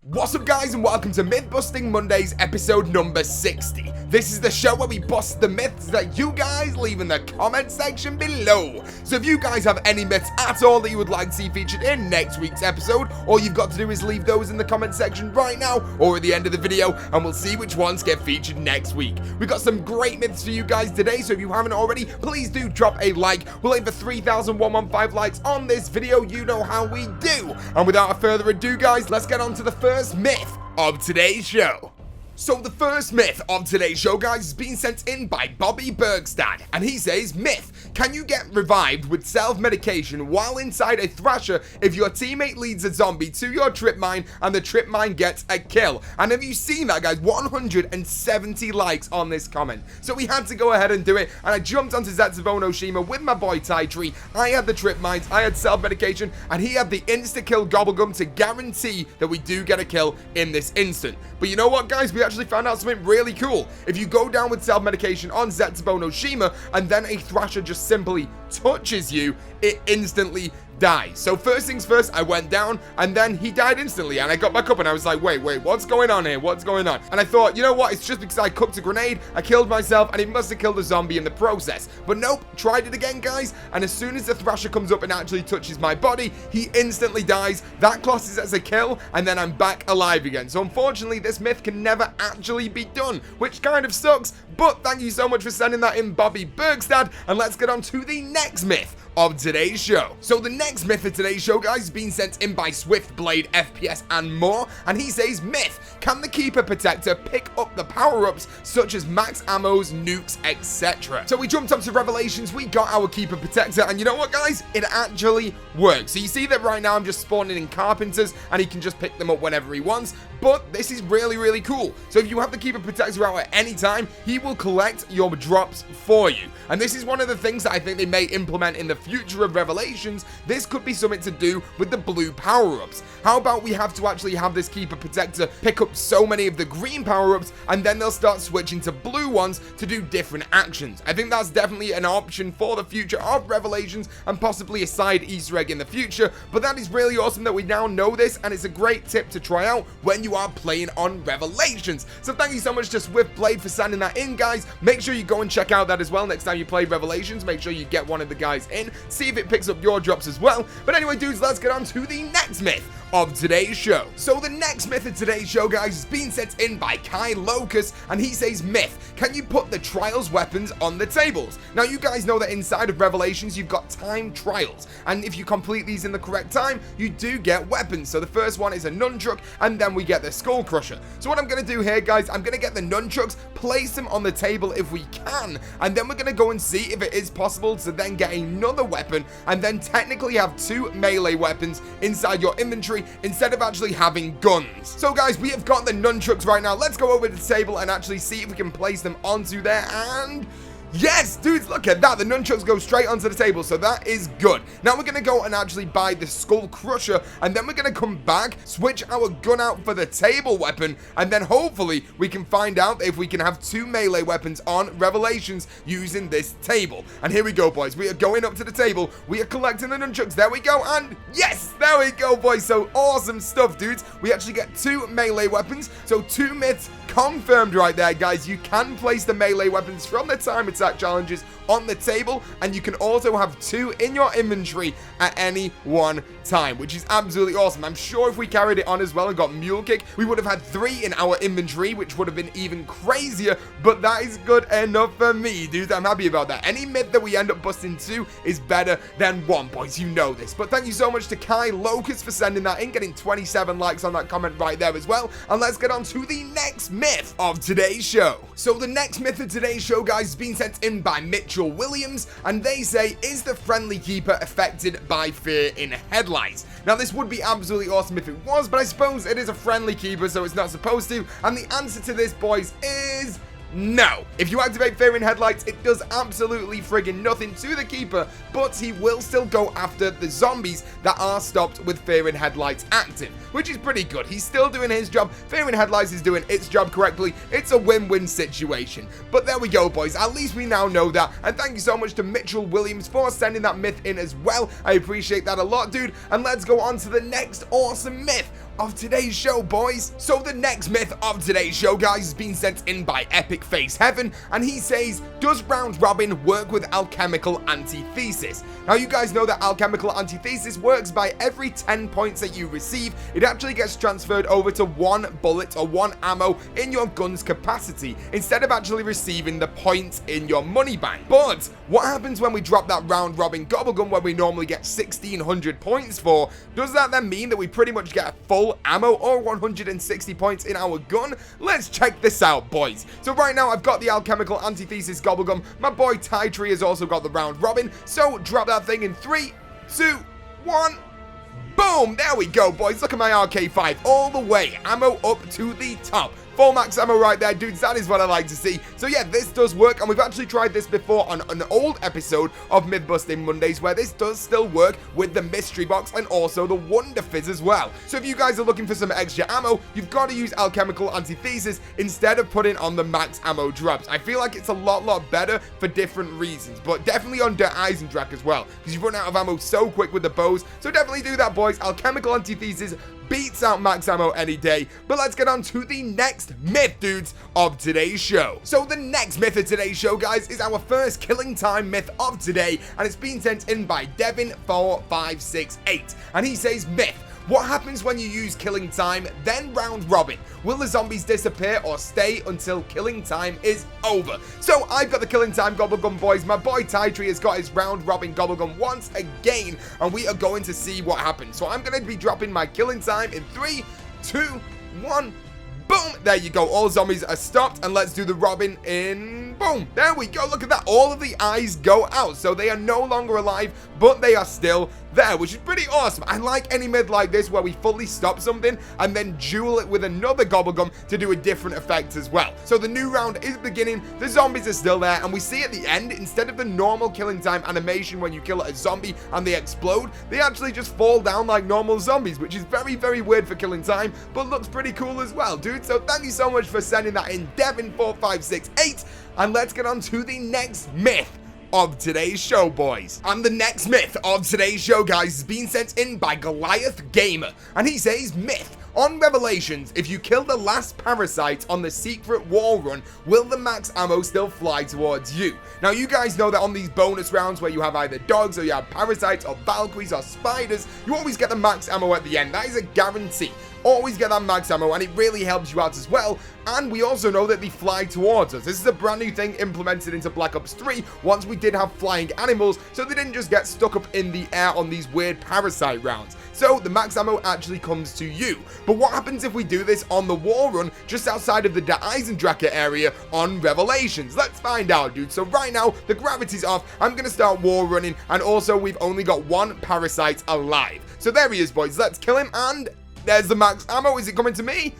What's up guys, and welcome to Myth Busting Mondays episode number 60. This is the show where we bust the myths that you guys leave in the comment section below. So if you guys have any myths at all that you would like to see featured in next week's episode, all you've got to do is leave those in the comment section right now or at the end of the video, and we'll see which ones get featured next week. We've got some great myths for you guys today, so if you haven't already, please do drop a like. We'll aim for 3,115 likes on this video, you know how we do. And without further ado guys, let's get on to the first myth of today's show. So the first myth of today's show, guys, is being sent in by Bobby Bergstad, and he says, myth, can you get revived with self-medication while inside a thrasher if your teammate leads a zombie to your trip mine and the trip mine gets a kill? And have you seen that, guys? 170 likes on this comment. So we had to go ahead and do it, and I jumped onto Zetsubo Oshima with my boy Tree. I had the trip mines, I had self-medication, and he had the insta-kill gobblegum to guarantee that we do get a kill in this instant. But you know what, guys? We actually found out something really cool. If you go down with self-medication on Zetsubo Oshima and then a thrasher just simply touches you, it instantly dies. So first things first, I went down and then he died instantly, and I got back up and I was like, wait, what's going on here? What's going on? And I thought, you know what? It's just because I cooked a grenade, I killed myself, and it must have killed a zombie in the process. But nope, tried it again, guys, and as soon as the thrasher comes up and actually touches my body, he instantly dies. That classes as a kill, and then I'm back alive again. So unfortunately, this myth can never actually be done, which kind of sucks, but thank you so much for sending that in, Bobby Bergstad, and let's get on to the next myth of today's show. So the next myth of today's show, guys, is being sent in by Swiftblade FPS and more, and he says, myth, can the Keeper Protector pick up the power-ups such as max ammos, nukes, etc.? So we jumped up to Revelations, we got our Keeper Protector, and you know what, guys? It actually works. So you see that right now I'm just spawning in Carpenters, and he can just pick them up whenever he wants, but this is really cool. So if you have the Keeper Protector out at any time, he will collect your drops for you. And this is one of the things that I think they may implement in the future of Revelations. This could be something to do with the blue power-ups. How about we have to actually have this Keeper Protector pick up so many of the green power-ups, and then they'll start switching to blue ones to do different actions. I think that's definitely an option for the future of Revelations, and possibly a side Easter egg in the future, but that is really awesome that we now know this, and it's a great tip to try out when you are playing on Revelations. So thank you so much to Swiftblade for sending that in, guys. Make sure you go and check out that as well next time you play Revelations. Make sure you get one of the guys in, see if it picks up your drops as well. But anyway, dudes, let's get on to the next myth of today's show. So the next myth of today's show, guys, is being sent in by Kai Locus, and he says, myth, can you put the trials weapons on the tables? Now you guys know that inside of Revelations you've got time trials, and if you complete these in the correct time, you do get weapons. So the first one is a nunchuck, and then we get the skull crusher. So what I'm going to do here, guys, I'm going to get the nunchucks, place them on the table if we can, and then we're going to go and see if it is possible to then get another weapon, and then technically have 2 melee weapons inside your inventory instead of actually having guns. So guys, we have got the nunchucks right now. Let's go over to the table and actually see if we can place them onto there, and yes, dudes, look at that. The nunchucks go straight onto the table, so that is good. Now we're going to go and actually buy the skull crusher, and then we're going to come back, switch our gun out for the table weapon, and then hopefully we can find out if we can have 2 melee weapons on Revelations using this table. And here we go, boys. We are going up to the table. We are collecting the nunchucks. There we go, and yes, there we go, boys. So awesome stuff, dudes. We actually get 2 melee weapons, so 2 myths confirmed right there, guys. You can place the melee weapons from the time attack challenges on the table, and you can also have 2 in your inventory at any one time, which is absolutely awesome. I'm sure if we carried it on as well and got mule kick, we would have had 3 in our inventory, which would have been even crazier, but that is good enough for me, dude. I'm happy about that. Any myth that we end up busting 2 is better than 1, boys. You know this. But thank you so much to Kai Locus for sending that in, getting 27 likes on that comment right there as well. And let's get on to the next myth of today's show. So the next myth of today's show, guys, is being sent in by Mitchell Williams, and they say, is the friendly keeper affected by fear in headlights? Now this would be absolutely awesome if it was, but I suppose it is a friendly keeper, so it's not supposed to, and the answer to this, boys, is no. If you activate Fear in Headlights, it does absolutely friggin' nothing to the Keeper, but he will still go after the zombies that are stopped with Fear in Headlights active, which is pretty good. He's still doing his job. Fear in Headlights is doing its job correctly. It's a win-win situation. But there we go, boys. At least we now know that, and thank you so much to Mitchell Williams for sending that myth in as well. I appreciate that a lot, dude. And let's go on to the next awesome myth of today's show, boys. So the next myth of today's show, guys, has been sent in by Epic Face Heaven, and he says, does round robin work with alchemical antithesis? Now, you guys know that alchemical antithesis works by every 10 points that you receive, it actually gets transferred over to 1 bullet or 1 ammo in your gun's capacity, instead of actually receiving the points in your money bank. But what happens when we drop that round robin gobble gun where we normally get 1600 points for? Does that then mean that we pretty much get a full ammo or 160 points in our gun? Let's check this out, boys. So right now I've got the alchemical antithesis gobble gun. My boy Thankyou has also got the round robin. So drop that thing in 3, 2, 1. Boom! There we go, boys. Look at my RK5 all the way. Ammo up to the top. Full max ammo right there, dudes. That is what I like to see. So yeah, this does work, and we've actually tried this before on an old episode of Myth Busting Mondays, where this does still work with the mystery box and also the Wonder Fizz as well. So if you guys are looking for some extra ammo, you've got to use alchemical antithesis instead of putting on the max ammo drops. I feel like it's a lot better for different reasons, but definitely on Der Eisendrache as well, because you run out of ammo so quick with the bows. So definitely do that, boys. Alchemical antithesis beats out max ammo any day. But let's get on to the next myth, dudes, of today's show. So the next myth of today's show, guys, is our first killing time myth of today, and it's been sent in by Devin4568, and he says, myth: what happens when you use killing time, then round robin? Will the zombies disappear or stay until killing time is over? So I've got the killing time gobble gun, boys. My boy Thankyou has got his round robin gobble gun once again, and we are going to see what happens. So I'm going to be dropping my killing time in 3, 2, 1. Boom! There you go. All zombies are stopped, and let's do the robin in... boom! There we go. Look at that. All of the eyes go out, so they are no longer alive, but they are still there, which is pretty awesome. I like any myth like this where we fully stop something and then duel it with another gobble gum to do a different effect as well. So the new round is beginning, the zombies are still there, and we see at the end, instead of the normal killing time animation when you kill a zombie and they explode, they actually just fall down like normal zombies, which is very weird for killing time, but looks pretty cool as well, dude. So thank you so much for sending that in, Devin4568, and let's get on to the next myth of today's show, boys. And the next myth of today's show, guys, has been sent in by Goliath Gamer, and he says, myth: on Revelations, if you kill the last parasite on the secret wall run, will the max ammo still fly towards you? Now, you guys know that on these bonus rounds where you have either dogs or you have parasites or Valkyries or spiders, you always get the max ammo at the end. That is a guarantee. Always get that max ammo, and it really helps you out as well. And we also know that they fly towards us. This is a brand new thing implemented into Black Ops 3 once we did have flying animals, so they didn't just get stuck up in the air on these weird parasite rounds. So the max ammo actually comes to you. But what happens if we do this on the wall run just outside of the Der Eisendrache area on Revelations? Let's find out, dude. So right now, the gravity's off. I'm going to start wall running, and also we've only got one parasite alive. So there he is, boys. Let's kill him, and there's the max ammo. Is it coming to me?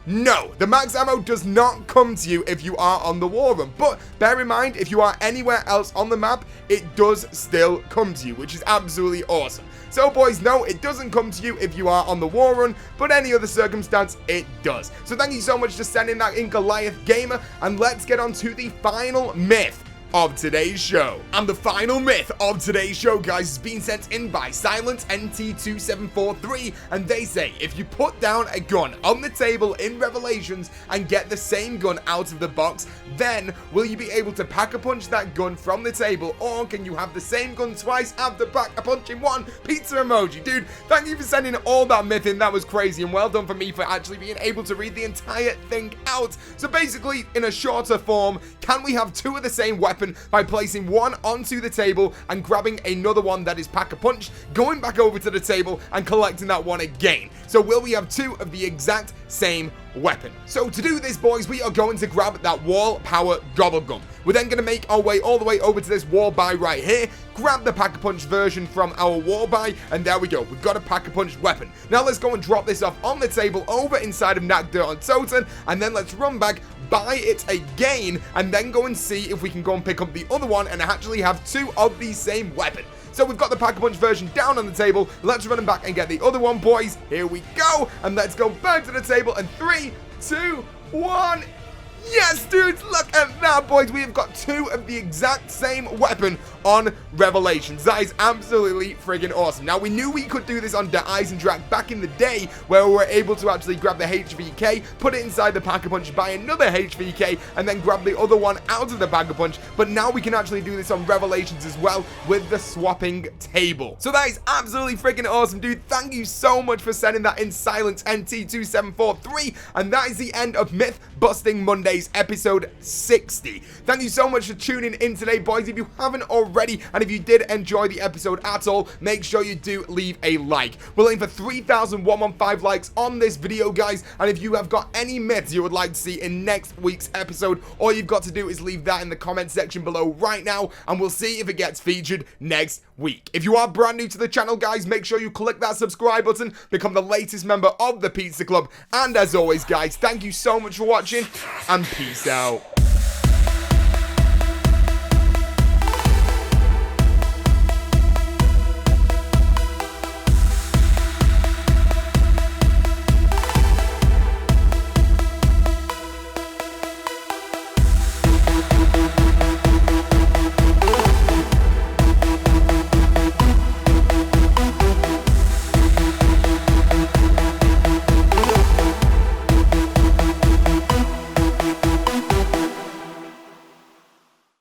No, the max ammo does not come to you if you are on the wall run, but bear in mind, if you are anywhere else on the map, it does still come to you, which is absolutely awesome. So boys, no, it doesn't come to you if you are on the wall run, but any other circumstance, it does. So thank you so much for sending that in, Goliath Gamer, and let's get on to the final myth of today's show. And the final myth of today's show, guys, has been sent in by SilentNT2743, and they say, if you put down a gun on the table in Revelations and get the same gun out of the box, then will you be able to pack-a-punch that gun from the table, or can you have the same gun twice after pack-a-punching one? Pizza emoji. Dude, thank you for sending all that myth in. That was crazy, and well done for me for actually being able to read the entire thing out. So basically, in a shorter form, can we have two of the same weapon by placing one onto the table and grabbing another one that is pack-a-punch, going back over to the table and collecting that one again? So will we have two of the exact same weapon? So to do this, boys, we are going to grab that wall power gobble gum. We're then going to make our way all the way over to this wall buy right here, grab the pack-a-punch version from our wall buy, and there we go. We've got a pack-a-punch weapon. Now let's go and drop this off on the table over inside of Nakdir on Toten, and then let's run back, buy it again, and then go and see if we can go and pick up the other one and actually have two of the same weapon. So we've got the pack-a-punch version down on the table. Let's run them back and get the other one, boys. Here we go. And let's go back to the table. And 3, 2, 1. Yes, dudes, look at that, boys. We have got 2 of the exact same weapon on Revelations. That is absolutely friggin' awesome. Now, we knew we could do this on Der Eisendrache back in the day, where we were able to actually grab the HVK, put it inside the Pack-a-Punch, buy another HVK, and then grab the other one out of the Pack-a-Punch. But now we can actually do this on Revelations as well with the swapping table. So that is absolutely freaking awesome, dude. Thank you so much for sending that in, Silence NT2743. And that is the end of Myth Busting Mondays, episode 60. Thank you so much for tuning in today, boys. If you haven't already, and if you did enjoy the episode at all, make sure you do leave a like. We're looking for 3,115 likes on this video, guys. And if you have got any myths you would like to see in next week's episode, all you've got to do is leave that in the comment section below right now, and we'll see if it gets featured next week. If you are brand new to the channel, guys, make sure you click that subscribe button, become the latest member of the Pizza Club, and as always, guys, thank you so much for watching, and peace out.